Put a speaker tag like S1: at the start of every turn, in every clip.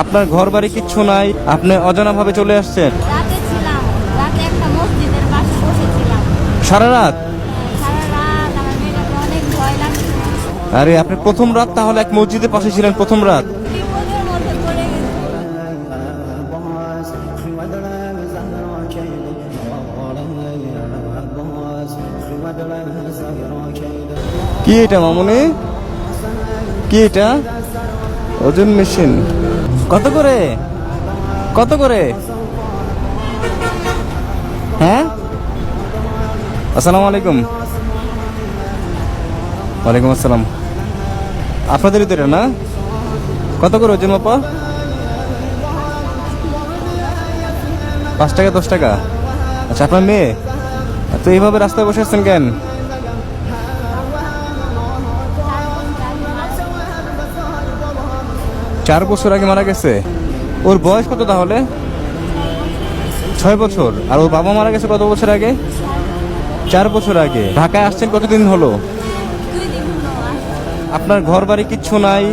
S1: আপনার ঘর বাড়ি কিচ্ছু নাই, আপনি অজানা ভাবে চলে আসছেন?
S2: রাতে ছিলাম, রাতে একটা মসজিদের পাশে বসেছিলাম।
S1: সারা রাত?
S2: সারা রাত আমার মেয়েটাকে অনেক ভয় লাগছে।
S1: আরে আপনি প্রথম রাত তাহলে এক মসজিদের পাশে ছিলেন প্রথম রাত?
S2: বিপদের মধ্যে পড়ে গেছি।
S1: কি এটা মামুনি? কি এটা? ওজন মেশিন কত করে? কত করে? হ্যাঁ, আসসালামু আলাইকুম। ওয়ালাইকুম আসসালাম। আপনাদেরই তো এটা না? কত করে ওজন বাপা? 5 টাকা 10 টাকা? আচ্ছা, আপনার মেয়ে তো এইভাবে রাস্তায় বসে আছেন কেন? 4 বছর আগে মারা গেছে? ওর বয়স কত তাহলে? 6 বছর। আর ওর বাবা মারা গেছে কত বছর আগে? 4 বছর আগে। ঢাকায় আসছেন কতদিন হলো?
S2: 2 দিন হলো আসছি।
S1: আপনার ঘর বাড়ি কিচ্ছু নাই,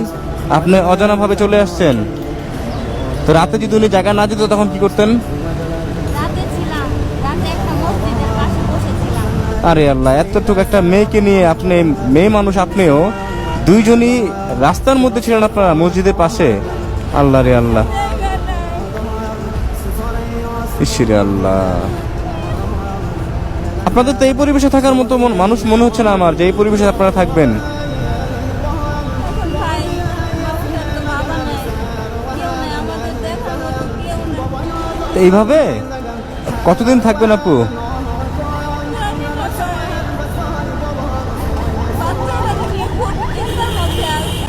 S1: আপনি অজানা ভাবে চলে আসছেন। তো রাতে যদি উনি জায়গা না দিত তখন কি করতেন?
S2: রাতে ছিলাম, রাতে একটা মসজিদের পাশে বসেছিলাম।
S1: আরে আল্লাহ, এতটুকু একটা মেয়েকে নিয়ে আপনি, মেয়ে মানুষ আপনিও, দুইজনই রাস্তার মধ্যে ছিলেন আপনারা মসজিদের পাশে। আল্লাহ রে আল্লাহ, ইসরে আল্লাহ। আপনাদের তো এই পরিবেশে থাকার মতো মানুষ মনে হচ্ছে না আমার, যে এই পরিবেশে আপনারা থাকবেন।
S2: এখন ভাই, আমাদের তো বাবা নাই, কেউ নাই, আমাদের দেখার মতো কেউ নাই।
S1: তো এইভাবে কতদিন থাকবেন আপু?